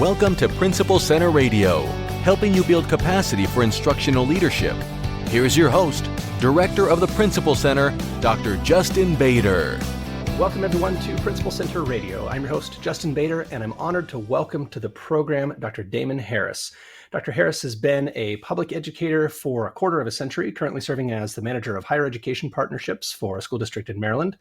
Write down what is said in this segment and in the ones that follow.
Welcome to Principal Center Radio, helping you build capacity for instructional leadership. Here's your host, Director of the Principal Center, Dr. Justin Bader. Welcome everyone to Principal Center Radio. I'm your host, Justin Bader, and I'm honored to welcome to the program Dr. Daman Harris. Dr. Harris has been a public educator for a quarter of a century, currently serving as the manager of higher education partnerships for a school district in Maryland.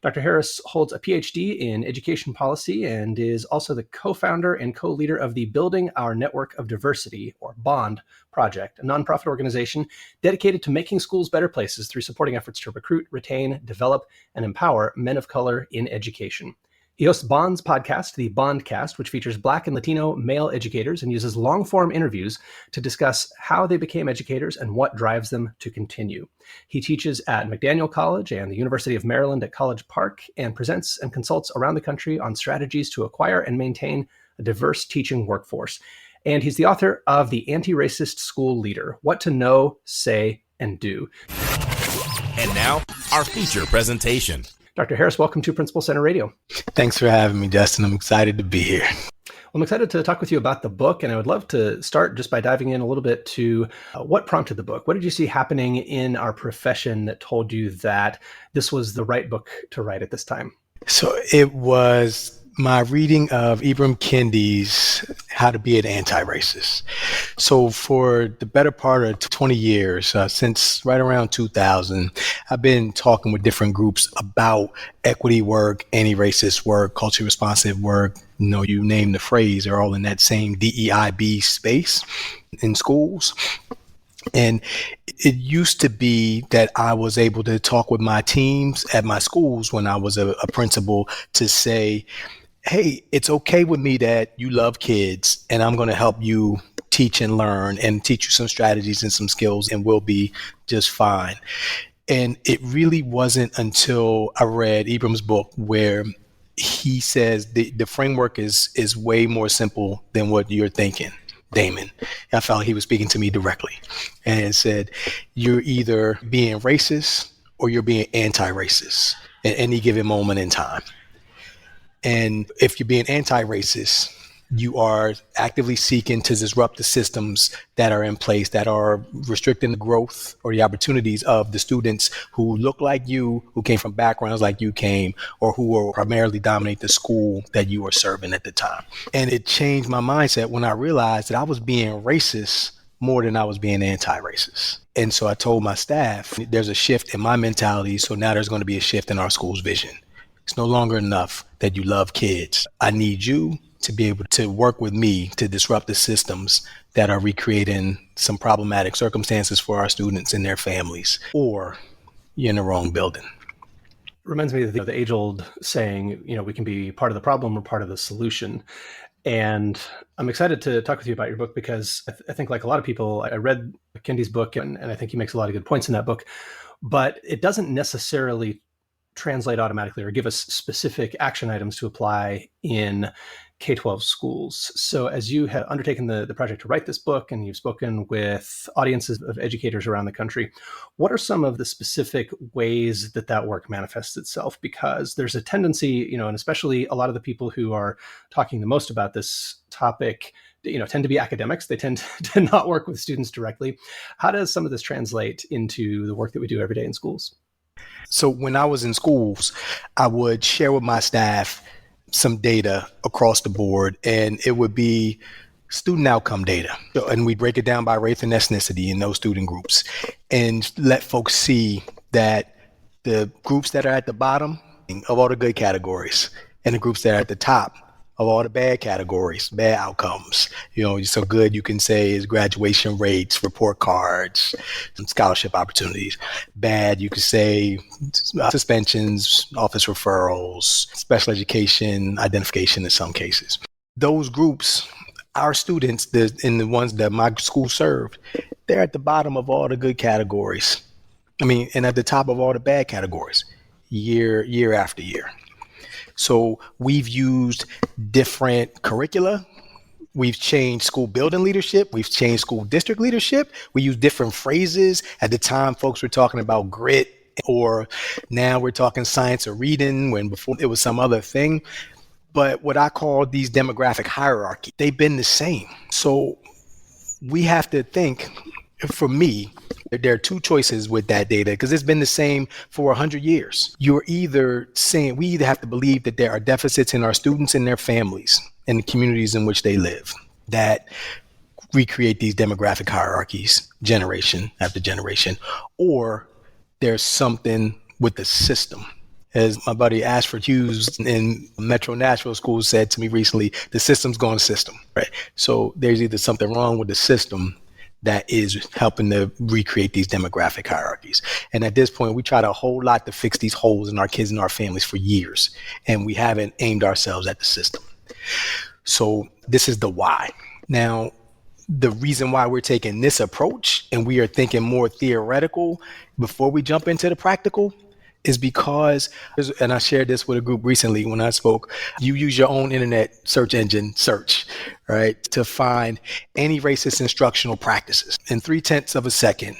Dr. Harris holds a PhD in education policy and is also the co-founder and co-leader of the Building Our Network of Diversity, or BOND project, a nonprofit organization dedicated to making schools better places through supporting efforts to recruit, retain, develop, and empower men of color in education. He hosts Bond's podcast, the BONDCast, which features Black and Latino male educators and uses long-form interviews to discuss how they became educators and what drives them to continue. He teaches at McDaniel College and the University of Maryland at College Park and presents and consults around the country on strategies to acquire and maintain a diverse teaching workforce. And he's the author of the Antiracist School Leader, What to Know, Say, and Do. And now, our feature presentation. Dr. Harris, welcome to Principal Center Radio. Thanks for having me, Justin. I'm excited to be here. Well, I'm excited to talk with you about the book, and I would love to start just by diving in a little bit to what prompted the book. What did you see happening in our profession that told you that this was the right book to write at this time? So it was my reading of Ibram Kendi's How to Be an Anti-Racist. So for the better part of 20 years, since right around 2000, I've been talking with different groups about equity work, anti-racist work, culturally responsive work. You know, you name the phrase, they're all in that same DEIB space in schools. And it used to be that I was able to talk with my teams at my schools when I was a principal to say, hey, it's okay with me that you love kids and I'm going to help you teach and learn and teach you some strategies and some skills and we'll be just fine. And it really wasn't until I read Ibram's book where he says the framework is way more simple than what you're thinking, Daman. I felt he was speaking to me directly and said, you're either being racist or you're being anti-racist at any given moment in time. And if you're being anti-racist, you are actively seeking to disrupt the systems that are in place that are restricting the growth or the opportunities of the students who look like you, who came from backgrounds like you came, or who will primarily dominate the school that you were serving at the time. And it changed my mindset when I realized that I was being racist more than I was being anti-racist. And so I told my staff, there's a shift in my mentality, so now there's going to be a shift in our school's vision. It's no longer enough that you love kids. I need you to be able to work with me to disrupt the systems that are recreating some problematic circumstances for our students and their families, or you're in the wrong building. It reminds me of the age-old saying, we can be part of the problem or part of the solution. And I'm excited to talk with you about your book because I think like a lot of people, I read Kendi's book and I think he makes a lot of good points in that book, but it doesn't necessarily translate automatically or give us specific action items to apply in K-12 schools. So as you have undertaken the project to write this book and you've spoken with audiences of educators around the country, what are some of the specific ways that work manifests itself? Because there's a tendency, and especially a lot of the people who are talking the most about this topic, tend to be academics. They tend to not work with students directly. How does some of this translate into the work that we do every day in schools? So when I was in schools, I would share with my staff some data across the board, and it would be student outcome data. And we break it down by race and ethnicity in those student groups and let folks see that the groups that are at the bottom of all the good categories and the groups that are at the top of all the bad categories, bad outcomes. So good you can say is graduation rates, report cards, and scholarship opportunities. Bad you could say suspensions, office referrals, special education, identification in some cases. Those groups, our students, and the ones that my school served, they're at the bottom of all the good categories. And at the top of all the bad categories, year after year. So we've used different curricula. We've changed school building leadership. We've changed school district leadership. We use different phrases. At the time, folks were talking about grit, or now we're talking science or reading, when before it was some other thing. but what I call these demographic hierarchy, they've been the same. So we have to think, for me, there are two choices with that data because it's been the same for 100 years. You're either saying we either have to believe that there are deficits in our students and their families and the communities in which they live that recreate these demographic hierarchies generation after generation, or there's something with the system. As my buddy Ashford Hughes in Metro Nashville School said to me recently, the system's gone system, right? So there's either something wrong with the system that is helping to recreate these demographic hierarchies. And at this point, we tried a whole lot to fix these holes in our kids and our families for years, and we haven't aimed ourselves at the system. So this is the why. Now, the reason why we're taking this approach and we are thinking more theoretical before we jump into the practical is because, and I shared this with a group recently when I spoke, you use your own internet search engine search, right, to find anti-racist instructional practices. In 0.3 of a second,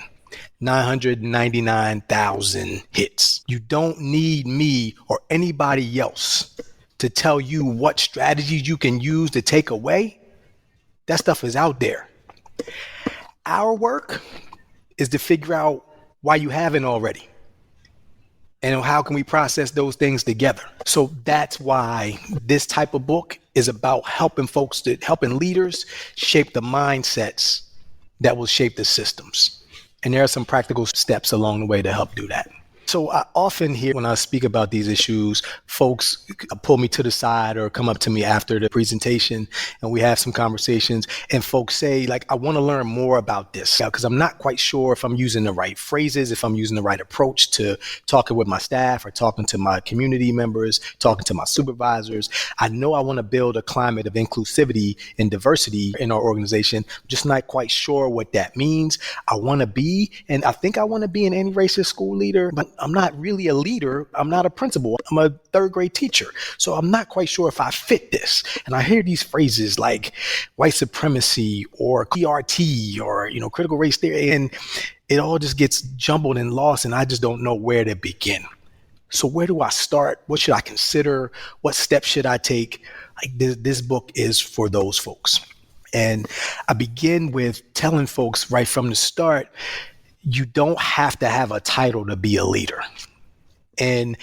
999,000 hits. You don't need me or anybody else to tell you what strategies you can use to take away. That stuff is out there. Our work is to figure out why you haven't already. And how can we process those things together? So that's why this type of book is about helping leaders shape the mindsets that will shape the systems. And there are some practical steps along the way to help do that. So I often hear when I speak about these issues, folks pull me to the side or come up to me after the presentation and we have some conversations and folks say, like, I want to learn more about this because I'm not quite sure if I'm using the right phrases, if I'm using the right approach to talking with my staff or talking to my community members, talking to my supervisors. I know I want to build a climate of inclusivity and diversity in our organization. I'm just not quite sure what that means. I want to be, and I think I want to be an anti-racist school leader, but I'm not really a leader. I'm not a principal. I'm a third grade teacher. So I'm not quite sure if I fit this. And I hear these phrases like white supremacy or PRT or, critical race theory, and it all just gets jumbled and lost. And I just don't know where to begin. So where do I start? What should I consider? What steps should I take? Like this book is for those folks. And I begin with telling folks right from the start, you don't have to have a title to be a leader. And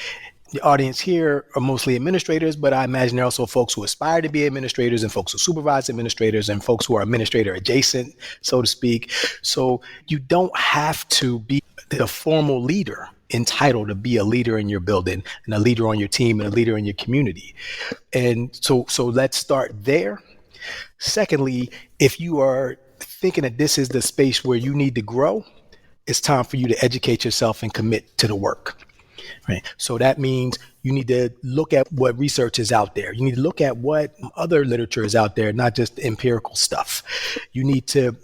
the audience here are mostly administrators, but I imagine there are also folks who aspire to be administrators and folks who supervise administrators and folks who are administrator adjacent, so to speak. So you don't have to be the formal leader entitled to be a leader in your building and a leader on your team and a leader in your community. And so let's start there. Secondly, if you are thinking that this is the space where you need to grow, it's time for you to educate yourself and commit to the work, right? So that means you need to look at what research is out there. You need to look at what other literature is out there, not just empirical stuff. You need to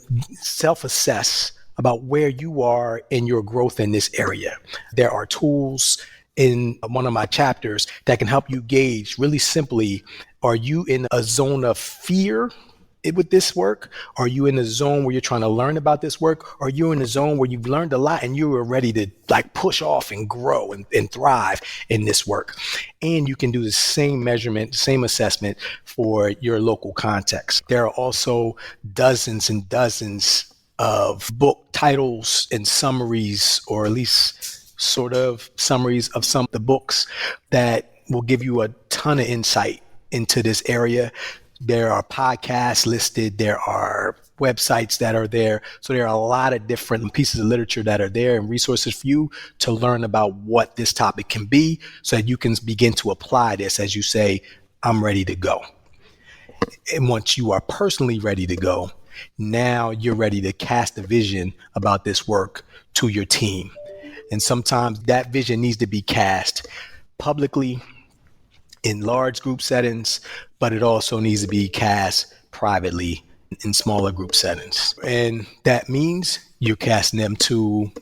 self-assess about where you are in your growth in this area. There are tools in one of my chapters that can help you gauge really simply, are you in a zone of fear with this work? Are you in a zone where you're trying to learn about this work? Or are you in a zone where you've learned a lot and you are ready to push off and grow and thrive in this work? And you can do the same measurement, same assessment for your local context. There are also dozens and dozens of book titles and summaries, or at least sort of summaries of some of the books that will give you a ton of insight into this area. There are podcasts listed. There are websites that are there. So there are a lot of different pieces of literature that are there and resources for you to learn about what this topic can be so that you can begin to apply this as you say, I'm ready to go. And once you are personally ready to go, now you're ready to cast a vision about this work to your team. And sometimes that vision needs to be cast publicly in large group settings, but it also needs to be cast privately in smaller group settings. And that means you're casting them to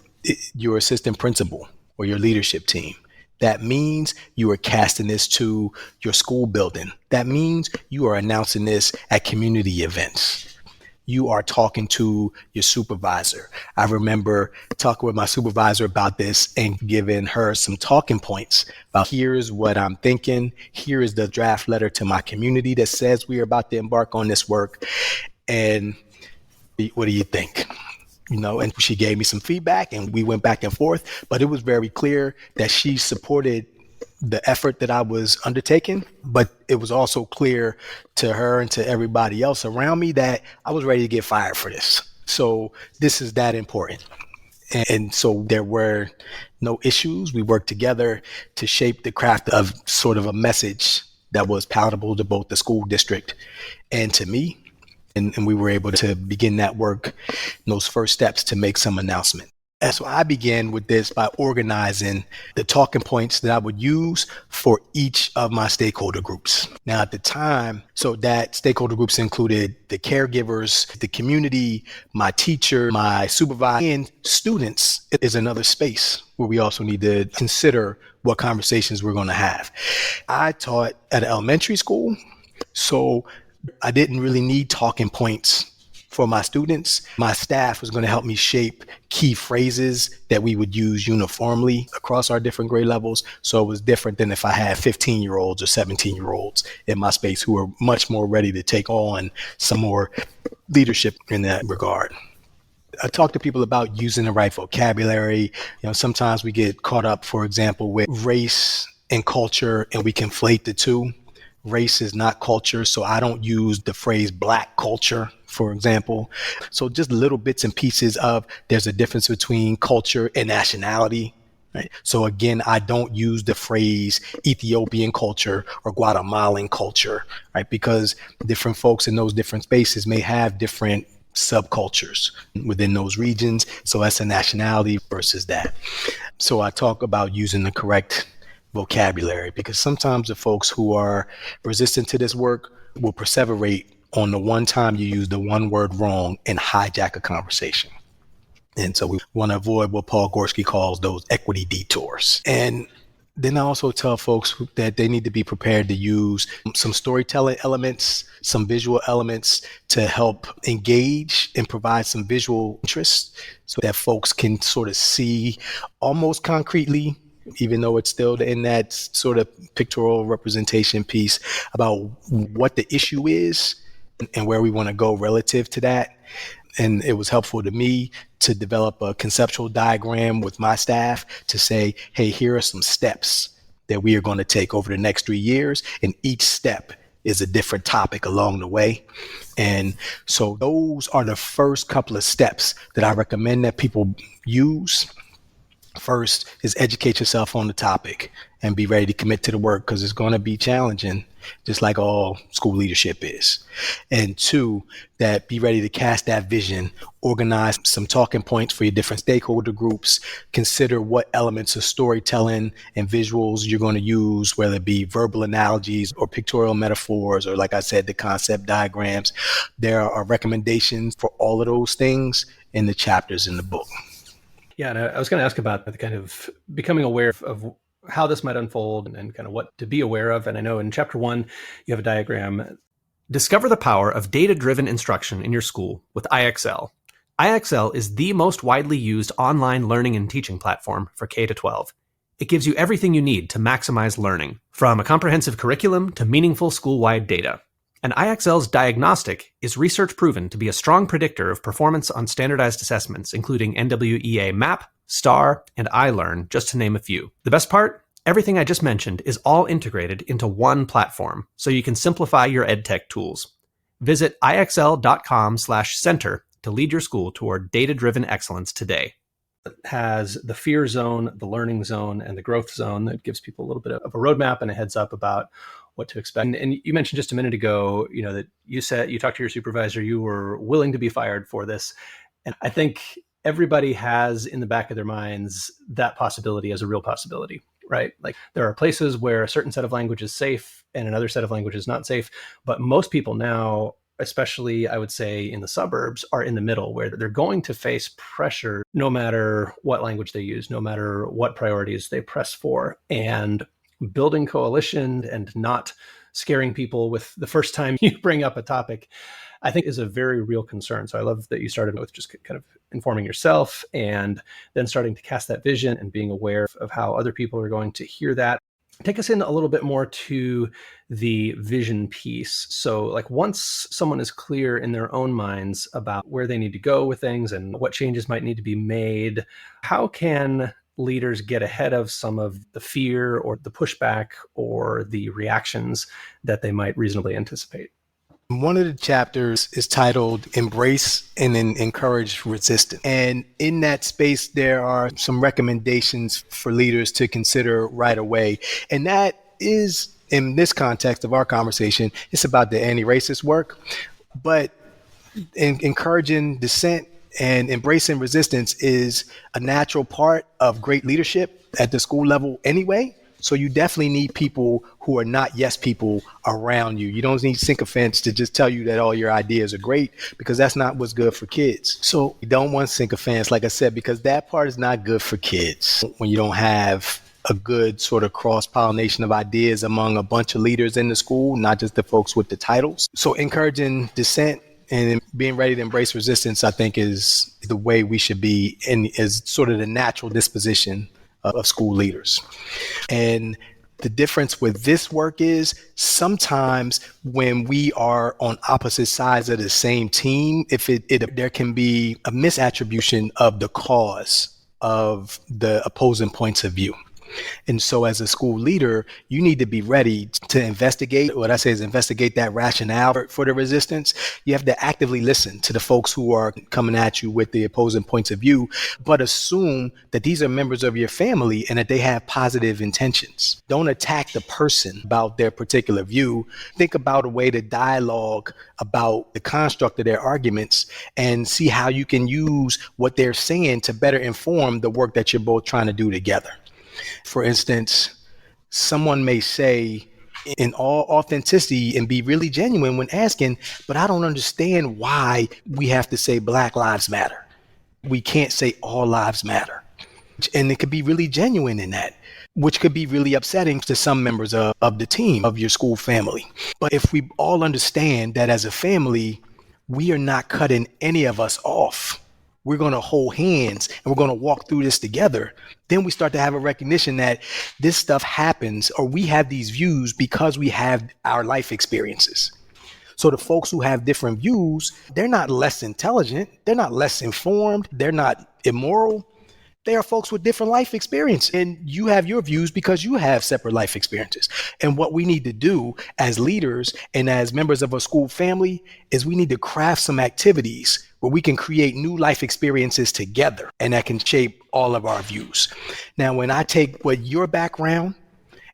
your assistant principal or your leadership team. That means you are casting this to your school building. That means you are announcing this at community events. you are talking to your supervisor. I remember talking with my supervisor about this and giving her some talking points about here's what I'm thinking. Here is the draft letter to my community that says we are about to embark on this work. And what do you think? And she gave me some feedback and we went back and forth, but it was very clear that she supported the effort that I was undertaking, but it was also clear to her and to everybody else around me that I was ready to get fired for this. So this is that important. And so there were no issues. We worked together to shape the craft of sort of a message that was palatable to both the school district and to me. And we were able to begin that work, those first steps to make some announcement. And so I began with this by organizing the talking points that I would use for each of my stakeholder groups. Now, at the time, so that stakeholder groups included the caregivers, the community, my teacher, my supervisor, and students is another space where we also need to consider what conversations we're going to have. I taught at an elementary school, so I didn't really need talking points for my students. My staff was going to help me shape key phrases that we would use uniformly across our different grade levels. So it was different than if I had 15-year-olds or 17-year-olds in my space who were much more ready to take on some more leadership in that regard. I talk to people about using the right vocabulary. Sometimes we get caught up, for example, with race and culture, and we conflate the two. Race is not culture, so I don't use the phrase Black culture, for example. So just little bits and pieces of there's a difference between culture and nationality. Right? So again, I don't use the phrase Ethiopian culture or Guatemalan culture, right? Because different folks in those different spaces may have different subcultures within those regions. So that's a nationality versus that. So I talk about using the correct vocabulary, because sometimes the folks who are resistant to this work will perseverate on the one time you use the one word wrong and hijack a conversation. And so we want to avoid what Paul Gorski calls those equity detours. And then I also tell folks that they need to be prepared to use some storytelling elements, some visual elements to help engage and provide some visual interest so that folks can sort of see almost concretely, even though it's still in that sort of pictorial representation piece, about what the issue is and where we want to go relative to that. And it was helpful to me to develop a conceptual diagram with my staff to say, hey, here are some steps that we are going to take over the next 3 years. And each step is a different topic along the way. And so those are the first couple of steps that I recommend that people use. First is educate yourself on the topic and be ready to commit to the work, because it's going to be challenging, just like all school leadership is. And two, that be ready to cast that vision, organize some talking points for your different stakeholder groups, consider what elements of storytelling and visuals you're going to use, whether it be verbal analogies or pictorial metaphors, or like I said, the concept diagrams. There are recommendations for all of those things in the chapters in the book. Yeah, and I was going to ask about the kind of becoming aware of how this might unfold and kind of what to be aware of. And I know in chapter 1, you have a diagram. Discover the power of data-driven instruction in your school with IXL. IXL is the most widely used online learning and teaching platform for K-12. It gives you everything you need to maximize learning, from a comprehensive curriculum to meaningful school-wide data. And IXL's diagnostic is research proven to be a strong predictor of performance on standardized assessments, including NWEA MAP, STAR, and iLearn, just to name a few. The best part? Everything I just mentioned is all integrated into one platform, so you can simplify your EdTech tools. Visit IXL.com/center to lead your school toward data-driven excellence today. It has the fear zone, the learning zone, and the growth zone that gives people a little bit of a roadmap and a heads up about what to expect. And you mentioned just a minute ago, that you said you talked to your supervisor, you were willing to be fired for this. And I think everybody has in the back of their minds that possibility as a real possibility, right? Like there are places where a certain set of language is safe and another set of language is not safe. But most people now, especially I would say in the suburbs, are in the middle, where they're going to face pressure no matter what language they use, no matter what priorities they press for. And building coalition and not scaring people with the first time you bring up a topic, I think is a very real concern. So I love that you started with just kind of informing yourself and then starting to cast that vision and being aware of how other people are going to hear that. Take us in a little bit more to the vision piece. So like once someone is clear in their own minds about where they need to go with things and what changes might need to be made, how can leaders get ahead of some of the fear or the pushback or the reactions that they might reasonably anticipate? One of the chapters is titled Embrace and Encourage Resistance. And in that space, there are some recommendations for leaders to consider right away. And that is, in this context of our conversation, it's about the anti-racist work. But encouraging dissent and embracing resistance is a natural part of great leadership at the school level anyway. So you definitely need people who are not yes people around you. You don't need sycophants to just tell you that all your ideas are great, because that's not what's good for kids. So you don't want sycophants, like I said, because that part is not good for kids. When you don't have a good sort of cross-pollination of ideas among a bunch of leaders in the school, not just the folks with the titles. So encouraging dissent and being ready to embrace resistance, I think, is the way we should be, and is sort of the natural disposition of school leaders. And the difference with this work is sometimes when we are on opposite sides of the same team, if there can be a misattribution of the cause of the opposing points of view. And so as a school leader, you need to be ready to investigate. What I say is investigate that rationale for the resistance. You have to actively listen to the folks who are coming at you with the opposing points of view, but assume that these are members of your family and that they have positive intentions. Don't attack the person about their particular view. Think about a way to dialogue about the construct of their arguments and see how you can use what they're saying to better inform the work that you're both trying to do together. For instance, someone may say in all authenticity and be really genuine when asking, but I don't understand why we have to say Black Lives Matter. We can't say all lives matter. And it could be really genuine in that, which could be really upsetting to some members of the team, of your school family. But if we all understand that as a family, we are not cutting any of us off. We're going to hold hands and we're going to walk through this together. Then we start to have a recognition that this stuff happens, or we have these views because we have our life experiences. So the folks who have different views, they're not less intelligent. They're not less informed. They're not immoral. They are folks with different life experience. And you have your views because you have separate life experiences. And what we need to do as leaders and as members of a school family is we need to craft some activities where we can create new life experiences together, and that can shape all of our views. Now, when I take what your background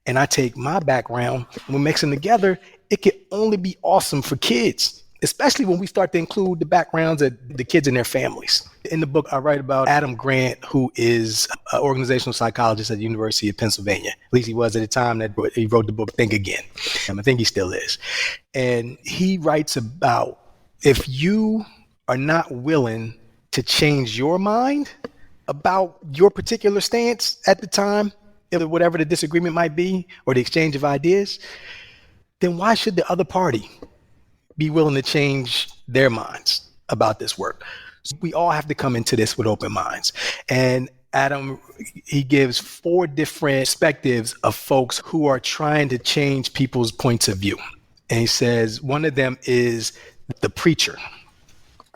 and I take my background, and we mix them together, it can only be awesome for kids, especially when we start to include the backgrounds of the kids and their families. In the book, I write about Adam Grant, who is an organizational psychologist at the University of Pennsylvania. At least he was at the time that he wrote the book, Think Again. I think he still is. And he writes about if you are not willing to change your mind about your particular stance at the time, whatever the disagreement might be, or the exchange of ideas, then why should the other party be willing to change their minds about this work? So we all have to come into this with open minds. And Adam, he gives 4 different perspectives of folks who are trying to change people's points of view. And he says one of them is the preacher.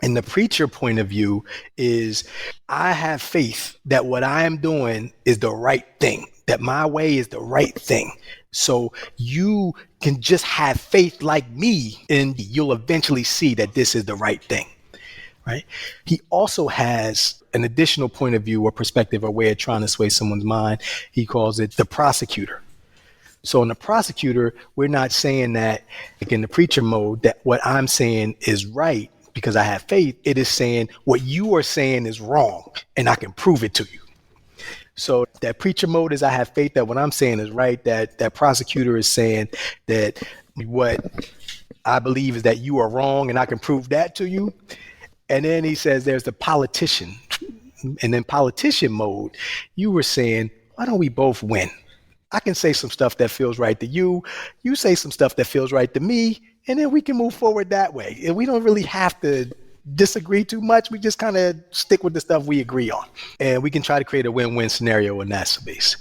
And the preacher point of view is, I have faith that what I am doing is the right thing, that my way is the right thing. So you can just have faith like me, and you'll eventually see that this is the right thing, right? He also has an additional point of view or perspective or way of trying to sway someone's mind. He calls it the prosecutor. So in the prosecutor, we're not saying that, like in the preacher mode, that what I'm saying is right because I have faith. It is saying what you are saying is wrong, and I can prove it to you. So that preacher mode is I have faith that what I'm saying is right. That prosecutor is saying that what I believe is that you are wrong, and I can prove that to you. And then he says there's the politician. And in politician mode, you were saying, why don't we both win? I can say some stuff that feels right to you. You say some stuff that feels right to me, and then we can move forward that way. And we don't really have to disagree too much. We just kind of stick with the stuff we agree on. And we can try to create a win-win scenario in that space.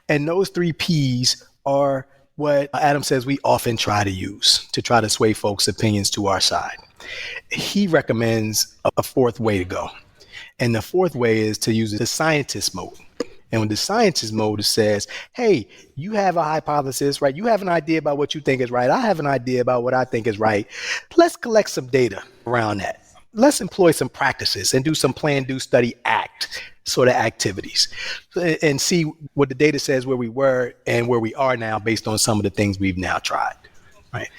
And those 3 Ps are what Adam says we often try to use to try to sway folks' opinions to our side. He recommends a 4th way to go. And the 4th way is to use the scientist mode. And when the scientist mode says, hey, you have a hypothesis, right? You have an idea about what you think is right. I have an idea about what I think is right. Let's collect some data around that. Let's employ some practices and do some plan, do, study, act sort of activities and see what the data says where we were and where we are now based on some of the things we've now tried, right?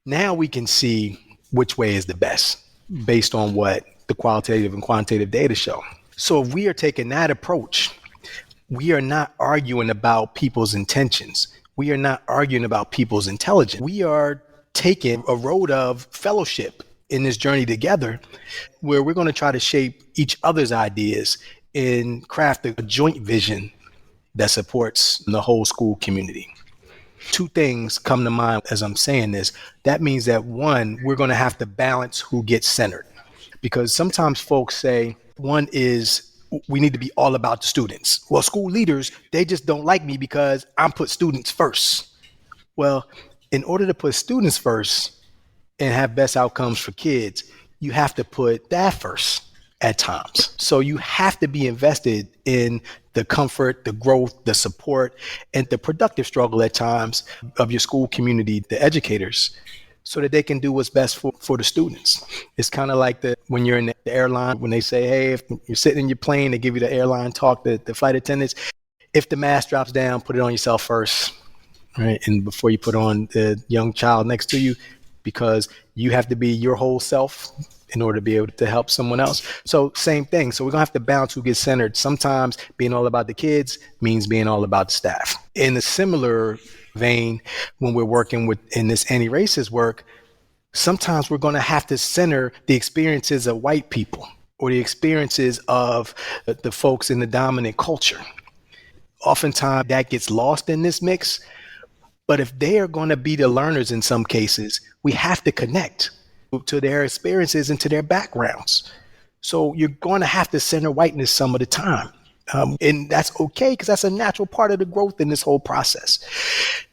Now we can see which way is the best based on what the qualitative and quantitative data show. So if we are taking that approach, we are not arguing about people's intentions. We are not arguing about people's intelligence. We are taking a road of fellowship in this journey together where we're going to try to shape each other's ideas and craft a joint vision that supports the whole school community. 2 things come to mind as I'm saying this. That means that 1, we're going to have to balance who gets centered, because sometimes folks say one is we need to be all about the students. Well, school leaders, they just don't like me because I'm put students first. Well, in order to put students first and have best outcomes for kids, you have to put that first at times. So you have to be invested in the comfort, the growth, the support, and the productive struggle at times of your school community, the educators, so that they can do what's best for the students. It's kind of like when you're in the airline, when they say, hey, if you're sitting in your plane, they give you the airline talk, the flight attendants, if the mask drops down, put it on yourself first, right? And before you put on the young child next to you, because you have to be your whole self in order to be able to help someone else. So same thing. So we're gonna have to balance who gets centered. Sometimes being all about the kids means being all about the staff. In a similar vein, when we're working in this anti-racist work, sometimes we're gonna have to center the experiences of white people or the experiences of the folks in the dominant culture. Oftentimes that gets lost in this mix, but if they are gonna be the learners in some cases, we have to connect to their experiences and to their backgrounds. So you're going to have to center whiteness some of the time. And that's okay, because that's a natural part of the growth in this whole process.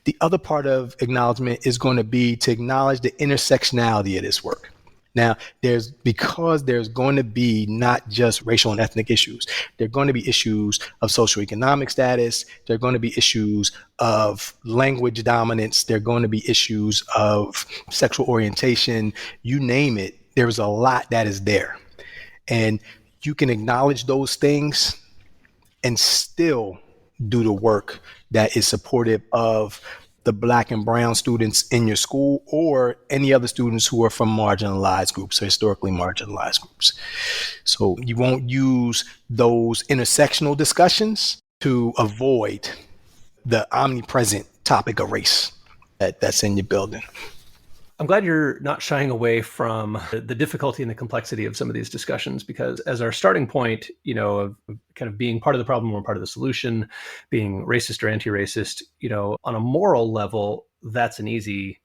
The other part of acknowledgement is going to be to acknowledge the intersectionality of this work. Now, because there's going to be not just racial and ethnic issues, there are going to be issues of socioeconomic status, there are going to be issues of language dominance, there are going to be issues of sexual orientation, you name it, there's a lot that is there. And you can acknowledge those things and still do the work that is supportive of the Black and brown students in your school or any other students who are from marginalized groups or historically marginalized groups. So you won't use those intersectional discussions to avoid the omnipresent topic of race that's in your building. I'm glad you're not shying away from the difficulty and the complexity of some of these discussions, because as our starting point, of kind of being part of the problem or part of the solution, being racist or anti-racist, on a moral level, that's an easy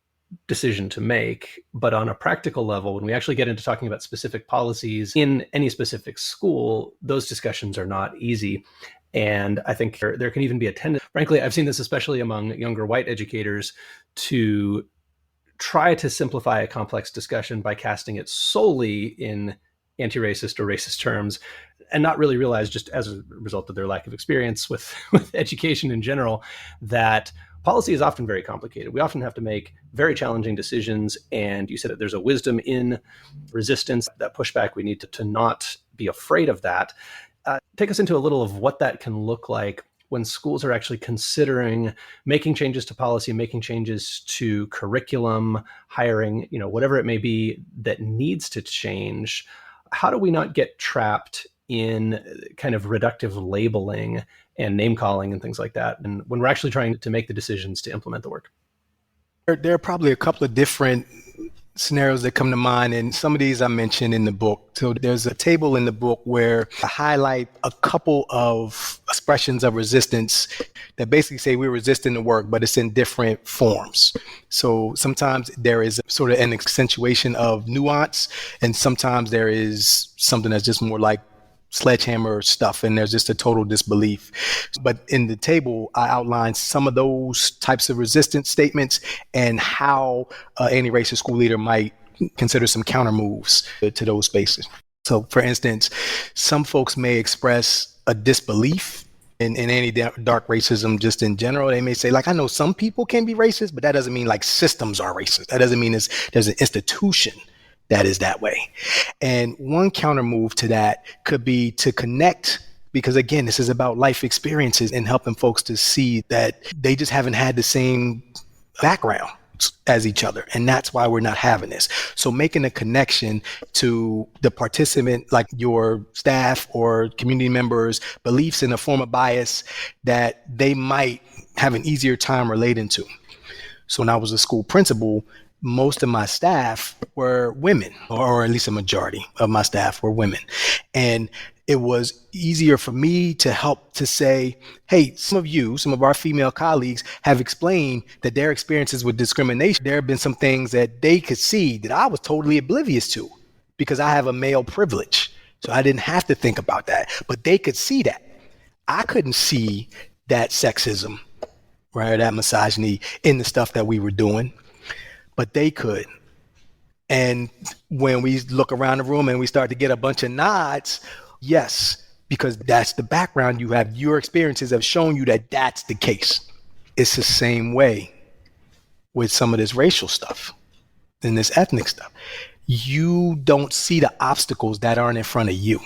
decision to make. But on a practical level, when we actually get into talking about specific policies in any specific school, those discussions are not easy. And I think there can even be a tendency, frankly, I've seen this especially among younger white educators, to try to simplify a complex discussion by casting it solely in anti-racist or racist terms, and not really realize, just as a result of their lack of experience with education in general, that policy is often very complicated. We often have to make very challenging decisions, and you said that there's a wisdom in resistance, that pushback. We need to not be afraid of that. Take us into a little of what that can look like when schools are actually considering making changes to policy, making changes to curriculum, hiring, whatever it may be that needs to change. How do we not get trapped in kind of reductive labeling and name calling and things like that, and when we're actually trying to make the decisions to implement the work? There are probably a couple of different scenarios that come to mind, and some of these I mentioned in the book. So there's a table in the book where I highlight a couple of expressions of resistance that basically say we're resisting the work, but it's in different forms. So sometimes there is sort of an accentuation of nuance, and sometimes there is something that's just more like sledgehammer stuff, and there's just a total disbelief. But in the table, I outlined some of those types of resistance statements and how an anti-racist school leader might consider some counter moves to those spaces. So for instance, some folks may express a disbelief in anti-dark racism just in general. They may say, like, I know some people can be racist, but that doesn't mean like systems are racist. That doesn't mean there's an institution that is that way. And one counter move to that could be to connect, because again, this is about life experiences and helping folks to see that they just haven't had the same background as each other. And that's why we're not having this. So making a connection to the participant, like your staff or community members' beliefs in a form of bias that they might have an easier time relating to. So when I was a school principal, most of my staff were women, or at least a majority of my staff were women. And it was easier for me to help to say, hey, some of our female colleagues have explained that their experiences with discrimination, there have been some things that they could see that I was totally oblivious to because I have a male privilege. So I didn't have to think about that, but they could see that. I couldn't see that sexism, right, or that misogyny in the stuff that we were doing, but they could. And when we look around the room and we start to get a bunch of nods, yes, because that's the background you have. Your experiences have shown you that that's the case. It's the same way with some of this racial stuff and this ethnic stuff. You don't see the obstacles that aren't in front of you,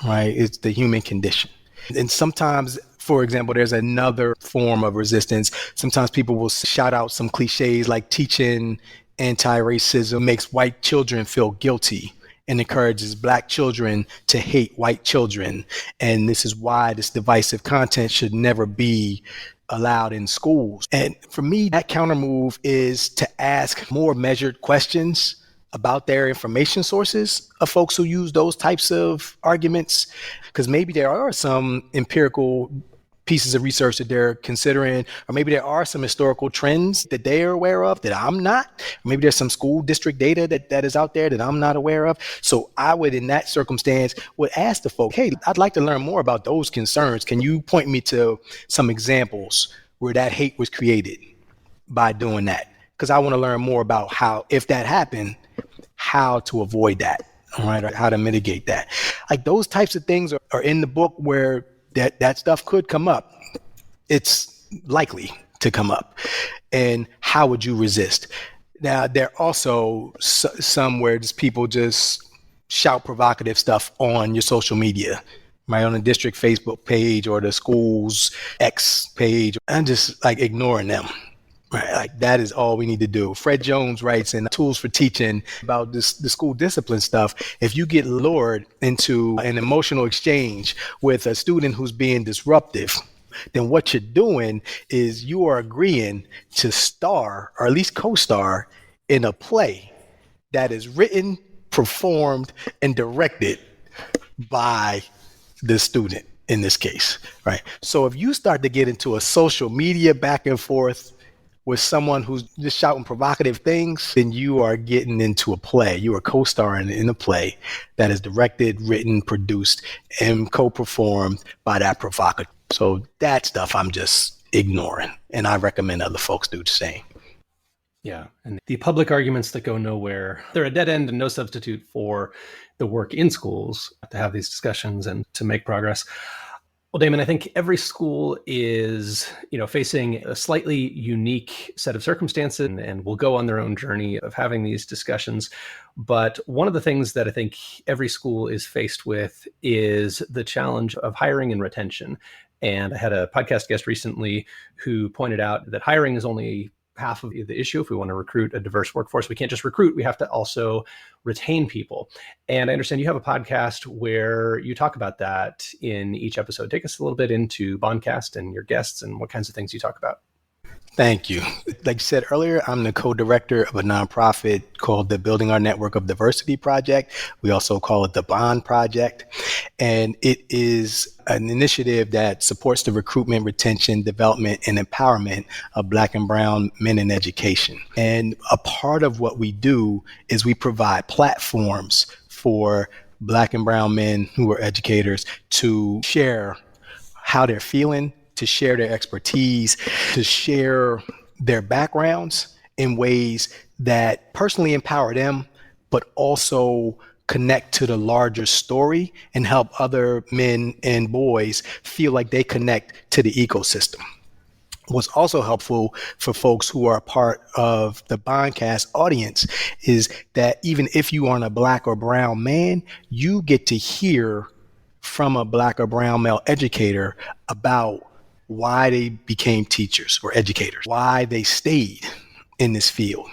right? It's the human condition. And sometimes, for example, there's another form of resistance. Sometimes people will shout out some cliches like teaching anti-racism makes white children feel guilty and encourages Black children to hate white children. And this is why this divisive content should never be allowed in schools. And for me, that counter move is to ask more measured questions about their information sources of folks who use those types of arguments, because maybe there are some empirical pieces of research that they're considering, or maybe there are some historical trends that they are aware of that I'm not, or maybe there's some school district data that is out there that I'm not aware of. So I would, in that circumstance, would ask the folk, hey, I'd like to learn more about those concerns. Can you point me to some examples where that hate was created by doing that? Because I want to learn more about how, if that happened, how to avoid that, all right, or how to mitigate that. Like those types of things are in the book where that stuff could come up. It's likely to come up. And how would you resist? Now, there are also some where just people just shout provocative stuff on your social media, right, on the district Facebook page or the school's X page. I'm just like ignoring them. Right, like that is all we need to do. Fred Jones writes in Tools for Teaching about the school discipline stuff. If you get lured into an emotional exchange with a student who's being disruptive, then what you're doing is you are agreeing to star, or at least co-star, in a play that is written, performed, and directed by the student in this case, right? So if you start to get into a social media back and forth with someone who's just shouting provocative things, then you are getting into a play. You are co-starring in a play that is directed, written, produced, and co-performed by that provocateur. So that stuff I'm just ignoring, and I recommend other folks do the same. Yeah, and the public arguments that go nowhere, they're a dead end and no substitute for the work in schools to have these discussions and to make progress. Well, Daman, I think every school is, facing a slightly unique set of circumstances and will go on their own journey of having these discussions. But one of the things that I think every school is faced with is the challenge of hiring and retention. And I had a podcast guest recently who pointed out that hiring is only half of the issue. If we want to recruit a diverse workforce, we can't just recruit, we have to also retain people. And I understand you have a podcast where you talk about that in each episode. Take us a little bit into BONDCast and your guests and what kinds of things you talk about. Thank you. Like you said earlier, I'm the co-director of a nonprofit called the Building Our Network of Diversity Project. We also call it the BOND Project. And it is an initiative that supports the recruitment, retention, development, and empowerment of Black and brown men in education. And a part of what we do is we provide platforms for Black and brown men who are educators to share how they're feeling, to share their expertise, to share their backgrounds in ways that personally empower them, but also connect to the larger story and help other men and boys feel like they connect to the ecosystem. What's also helpful for folks who are a part of the BONDCast audience is that even if you aren't a Black or brown man, you get to hear from a Black or brown male educator about why they became teachers or educators, why they stayed in this field.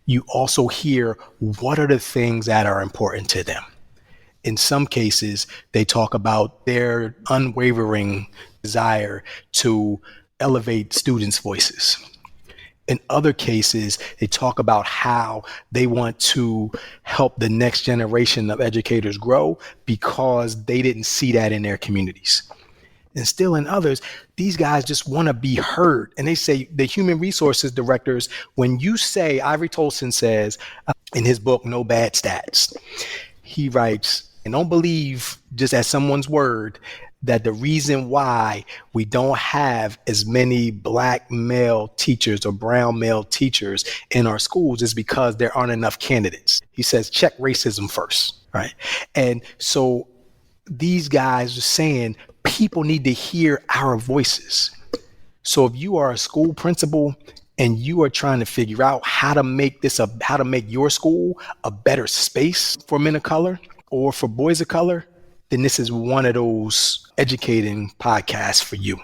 You also hear what are the things that are important to them. In some cases, they talk about their unwavering desire to elevate students' voices. In other cases, they talk about how they want to help the next generation of educators grow because they didn't see that in their communities. And still in others, these guys just want to be heard. And they say, the human resources directors, when you say, Ivory Tolson says in his book, No Bad Stats, he writes, and don't believe just as someone's word that the reason why we don't have as many Black male teachers or brown male teachers in our schools is because there aren't enough candidates. He says, check racism first, right? And so these guys are saying, people need to hear our voices. So if you are a school principal and you are trying to figure out how to make your school a better space for men of color or for boys of color, then this is one of those educating podcasts for you.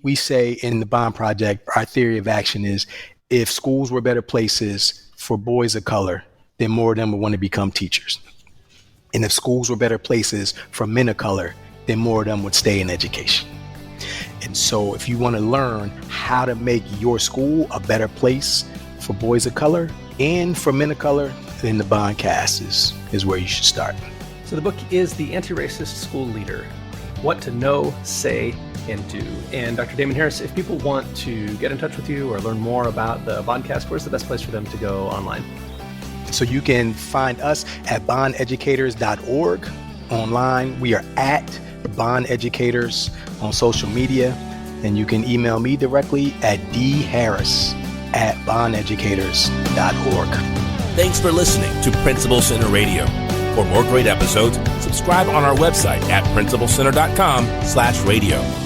We say in the BOND Project, our theory of action is if schools were better places for boys of color, then more of them would want to become teachers. And if schools were better places for men of color, then more of them would stay in education. And so if you want to learn how to make your school a better place for boys of color and for men of color, then the BONDCast is where you should start. So the book is The Antiracist School Leader, What to Know, Say, and Do. And Dr. Daman Harris, if people want to get in touch with you or learn more about the BONDCast, where's the best place for them to go online? So you can find us at bondeducators.org. Online, we are at Bond Educators on social media, and you can email me directly at dharris@bondeducators.org. Thanks for listening to Principal Center Radio. For more great episodes, subscribe on our website at principalcenter.com/radio.